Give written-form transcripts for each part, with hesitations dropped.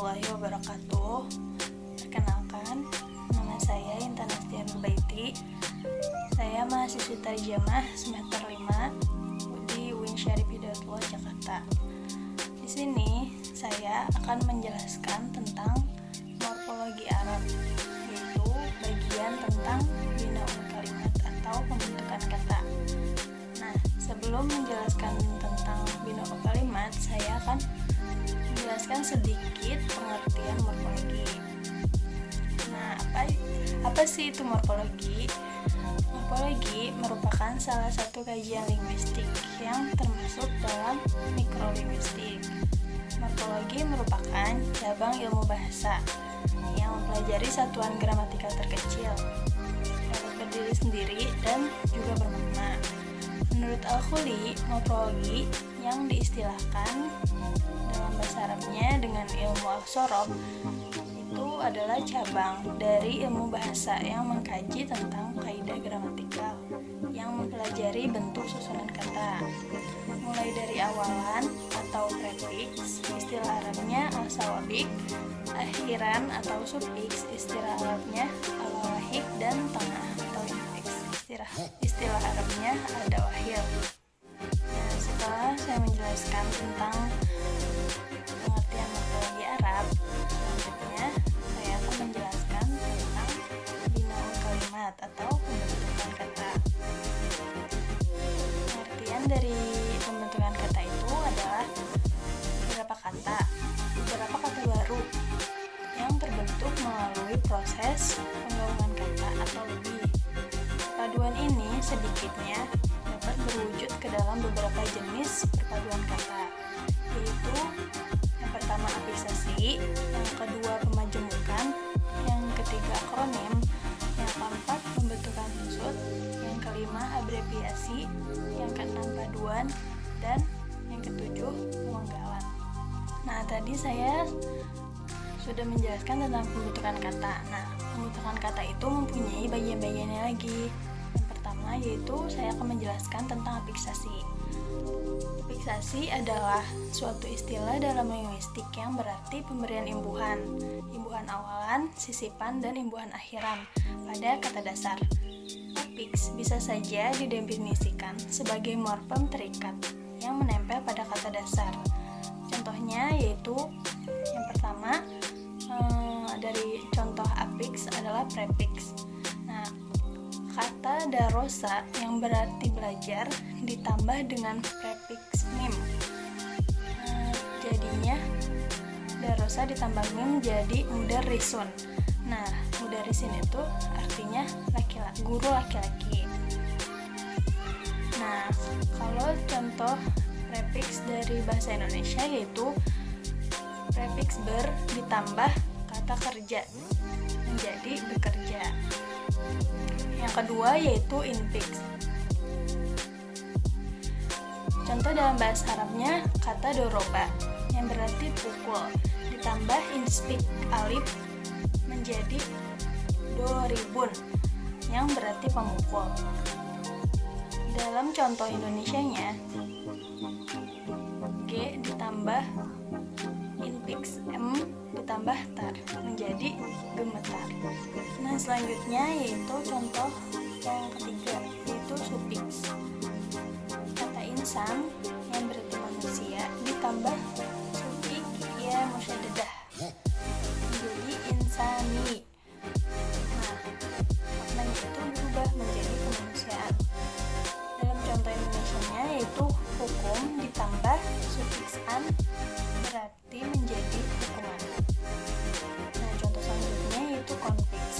warahmatullahi wabarakatuh. Perkenalkan, nama saya Intan Astian Baiti. Saya mahasiswi Tarjamah semester 5 di UIN Syarif Hidayatullah Jakarta. Di sini saya akan menjelaskan tentang morfologi Arab, yaitu bagian tentang binaul kalimat atau pembentukan kata. Nah, sebelum menjelaskan tentang binaul kalimat, saya akan menjelaskan sedikit pengertian morfologi. Nah, apa sih itu morfologi? Morfologi merupakan salah satu kajian linguistik yang termasuk dalam mikrolinguistik. Morfologi merupakan cabang ilmu bahasa yang mempelajari satuan gramatikal terkecil, dapat berdiri sendiri dan juga bermakna. Menurut Al-Khuli, morfologi yang diistilahkan dalam bahasa Arabnya dengan ilmu al-shorob itu adalah cabang dari ilmu bahasa yang mengkaji tentang kaidah gramatikal yang mempelajari bentuk susunan kata, mulai dari awalan atau prefiks, istilah Arabnya al-sawabik, akhiran atau sufiks, istilah Arabnya al-wahid, dan tengah atau infiks, istilah Arabnya al-dawahir. Nah, setelah saya menjelaskan tentang pengertian morfologi Arab, selanjutnya saya akan menjelaskan tentang binaul kalimat atau pembentukan kata. Pengertian dari pembentukan kata itu adalah beberapa kata baru yang terbentuk melalui proses penggabungan kata atau lebih. Paduan ini sedikitnya dapat berwujud ke dalam beberapa jenis perpaduan kata, yaitu yang pertama afiksasi, yang kedua pemajemukan, yang ketiga akronim, yang keempat pembentukan maksud, yang kelima abreviasi, yang keenam paduan, dan yang ketujuh pemenggalan. Nah, tadi saya sudah menjelaskan tentang pembentukan kata. Nah, pembentukan kata itu mempunyai bagian-bagiannya lagi. Yang pertama yaitu saya akan menjelaskan tentang afiksasi. Afiksasi adalah suatu istilah dalam linguistik yang berarti pemberian imbuhan awalan, sisipan, dan imbuhan akhiran pada kata dasar. Afiks bisa saja didefinisikan sebagai morfem terikat yang menempel pada kata dasar. Contohnya yaitu yang pertama dari contoh afiks adalah prefiks. Nah, kata darosa yang berarti belajar ditambah dengan prefiks mim. Jadinya darosa ditambah mim jadi mudarrisun. Nah, mudarrisin itu artinya guru laki-laki. Nah, kalau contoh prefiks dari bahasa Indonesia yaitu prefiks ber ditambah kata kerja menjadi bekerja. Yang kedua yaitu infiks. Contoh dalam bahasa Arabnya kata doroba yang berarti pukul ditambah inspik alif menjadi doribun yang berarti pemukul. Dalam contoh Indonesianya G ditambah infiks M ditambah tar menjadi gemetar. Nah, selanjutnya yaitu contoh yang ketiga yaitu sufiks. Kata insan yang berarti manusia ditambah sufiks ya musyaddadah menjadi insani. Nah, maknanya itu berubah menjadi kemanusiaan. Dalam contoh Indonesianya yaitu hukum ditambah sufiks an berarti menjadi hukuman. Nah, contoh selanjutnya yaitu konfiks.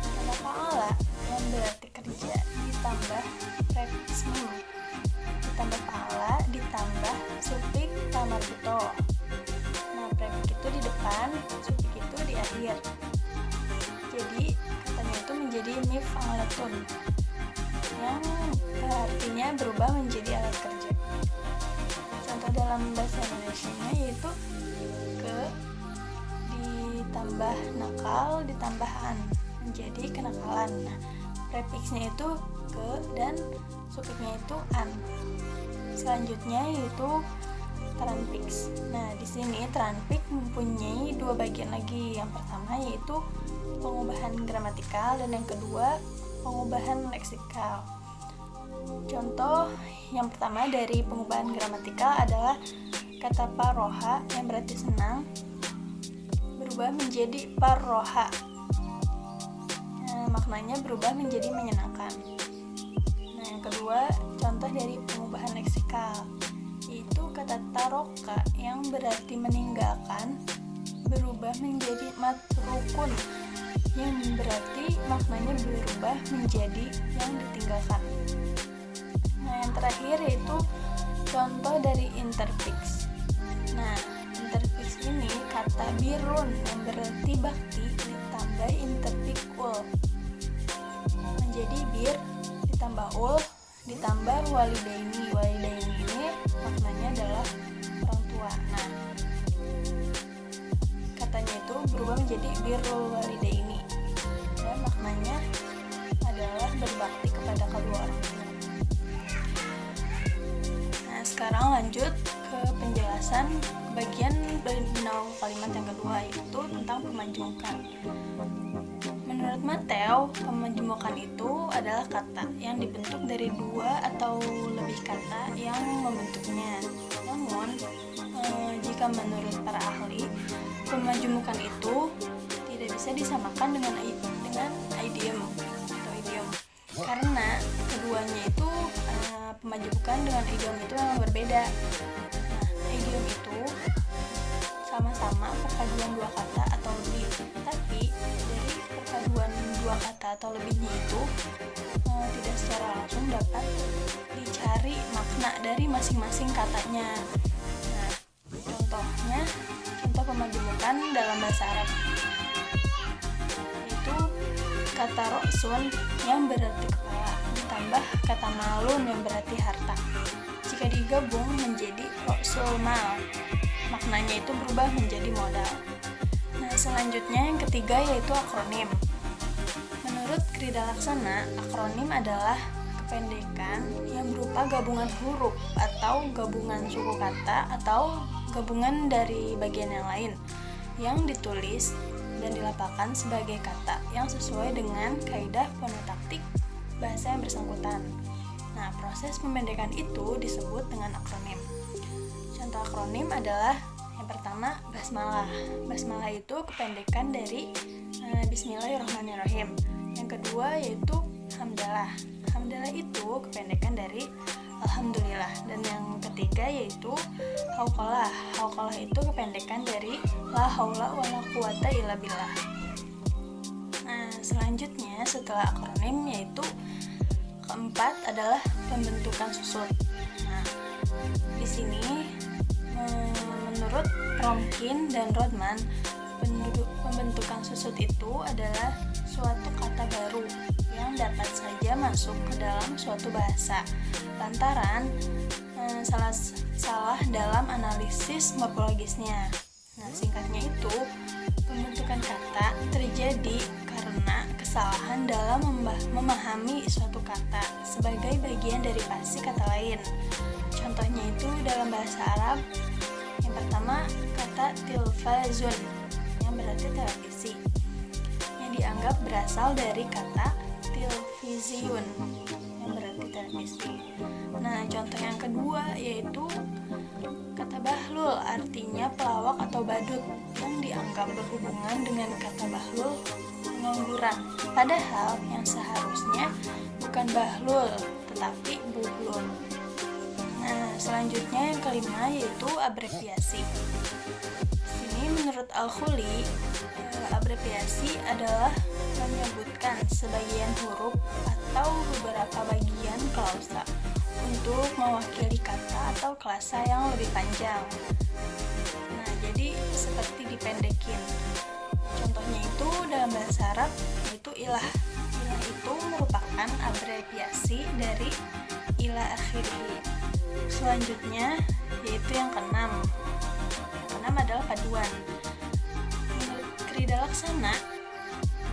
Kata fa'ala yang berarti kerja ditambah prefiks mim ditambah fa'ala ditambah sufiks tamarbuto. Nah, prefiks itu di depan, sufiks itu di akhir. Jadi katanya itu menjadi mif'alatun yang artinya berubah menjadi alat kerja. Contoh dalam bahasa Indonesianya yaitu ke ditambah nakal ditambah an menjadi kenakalan. Nah, prefiksnya itu ke dan sufiksnya itu an. Selanjutnya yaitu transpix. Nah, di sini transpix mempunyai dua bagian lagi. Yang pertama yaitu pengubahan gramatikal dan yang kedua pengubahan leksikal. Contoh yang pertama dari pengubahan gramatikal adalah kata paroha yang berarti senang berubah menjadi parroha. Maknanya berubah menjadi menyenangkan. Nah, yang kedua contoh dari pengubahan leksikal yaitu kata taroka yang berarti meninggalkan berubah menjadi matrukun yang berarti maknanya berubah menjadi yang ditinggalkan. Nah, yang terakhir yaitu contoh dari interfix. Nah, interfix ini kata birun yang berarti bakti ditambah interfix ul menjadi bir ditambah ul ditambah walidaini. Walidaini ini maknanya adalah orang tua. Nah, katanya itu berubah menjadi birrul walidaini dan maknanya adalah berbakti kepada kedua orang tua. Nah, sekarang lanjut ke penjelasan bagian benau kalimat yang kedua yaitu tentang pemajumukan. Menurut Mateo, pemajumukan itu adalah kata yang dibentuk dari dua atau lebih kata yang membentuknya. Namun, jika menurut para ahli, pemajumukan itu tidak bisa disamakan dengan idiom atau idiom karena keduanya itu pemajumukan dengan idiom itu memang berbeda. Nah, idiom itu sama-sama perpaduan dua kata atau lebih, tapi dari perpaduan dua kata atau lebihnya itu tidak secara langsung dapat dicari makna dari masing-masing katanya. Nah, contoh pemajumukan dalam bahasa Arab yaitu kata roksun yang berarti kepala ditambah kata malun yang berarti harta. Jika digabung menjadi roksul mal, maknanya itu berubah menjadi modal. Nah, selanjutnya yang ketiga yaitu akronim. Menurut Krida Laksana, akronim adalah kependekan yang berupa gabungan huruf atau gabungan suku kata atau gabungan dari bagian yang lain yang ditulis dan dilapakkan sebagai kata yang sesuai dengan kaidah fonotaktik bahasa yang bersangkutan. Nah, proses pemendekan itu disebut dengan akronim. Contoh akronim adalah yang pertama basmalah. Basmalah itu kependekan dari Bismillahirrahmanirrahim. Yang kedua yaitu hamdalah. Hamdalah itu kependekan dari Alhamdulillah. Dan yang ketiga yaitu hauqalah. Hauqalah itu kependekan dari la haula wala quwata illa billah. Nah, selanjutnya setelah akronim yaitu keempat adalah pembentukan susut. Nah, di sini menurut Romkin dan Rodman, pembentukan susut itu adalah suatu kata baru yang dapat saja masuk ke dalam suatu bahasa lantaran salah dalam analisis morfologisnya. Nah, singkatnya itu pembentukan kata terjadi karena kesalahan dalam memahami suatu kata sebagai bagian dari pasti kata lain. Contohnya itu dalam bahasa Arab, yang pertama kata tilfazun yang berarti televisi yang dianggap berasal dari kata tilviziun yang berarti televisi. Nah, contoh yang kedua yaitu kata bahlul artinya pelawak atau badut yang dianggap berhubungan dengan kata bahlul pengangguran, padahal yang seharusnya bukan bahlul tetapi buhlul. Nah, selanjutnya yang kelima yaitu abreviasi. Ini menurut Al-Khuli, abreviasi adalah menyebutkan sebagian huruf atau beberapa bagian klausa untuk mewakili kata atau klasa yang lebih panjang. Nah, jadi seperti dipendekin. Contohnya itu dalam bahasa Arab yaitu ilah. Ilah itu merupakan abreviasi dari ila akhiri. Selanjutnya yaitu yang keenam. Yang keenam adalah paduan. Menurut Krida Laksana,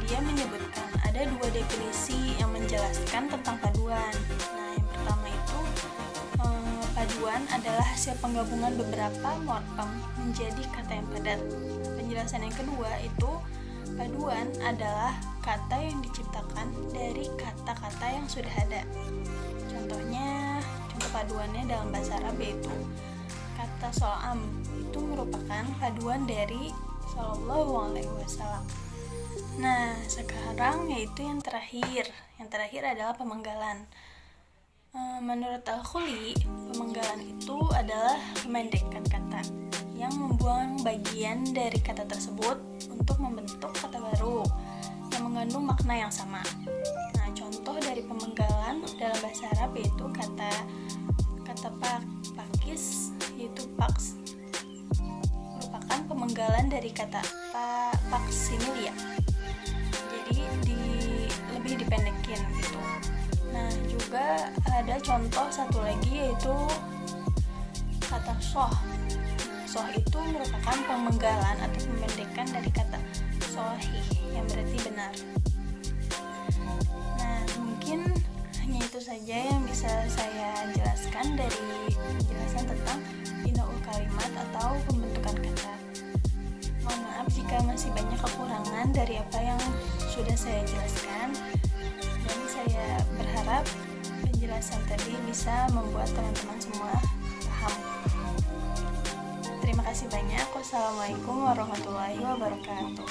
dia menyebutkan ada dua definisi yang menjelaskan tentang paduan. Nah, yang pertama itu paduan paduan adalah hasil penggabungan beberapa morfem menjadi kata yang padat. Penjelasan yang kedua itu paduan adalah kata yang diciptakan dari kata-kata yang sudah ada. Contoh paduannya dalam bahasa Arab yaitu kata so'am itu merupakan paduan dari Sallallahu Alaihi Wasallam. Nah, sekarang yaitu yang terakhir. Yang terakhir adalah pemenggalan. Menurut Al-Khuli, pemenggalan itu adalah memendekkan kata yang membuang bagian dari kata tersebut untuk membentuk kata baru yang mengandung makna yang sama. Nah, contoh dari pemenggalan dalam bahasa Arab yaitu kata pakis, yaitu paks, merupakan pemenggalan dari kata faksimilia. Jadi lebih dipendekin gitu. Nah, juga ada contoh satu lagi yaitu kata soh. Soh itu merupakan pemenggalan atau pemendekan dari kata sohih yang berarti benar. Nah, mungkin hanya itu saja yang bisa saya jelaskan dari penjelasan tentang binaul kalimat atau pembentukan kata. Mohon maaf jika masih banyak kekurangan dari apa yang sudah saya jelaskan, dan saya berharap penjelasan tadi bisa membuat teman-teman semua paham. Terima kasih banyak. Wassalamualaikum warahmatullahi wabarakatuh.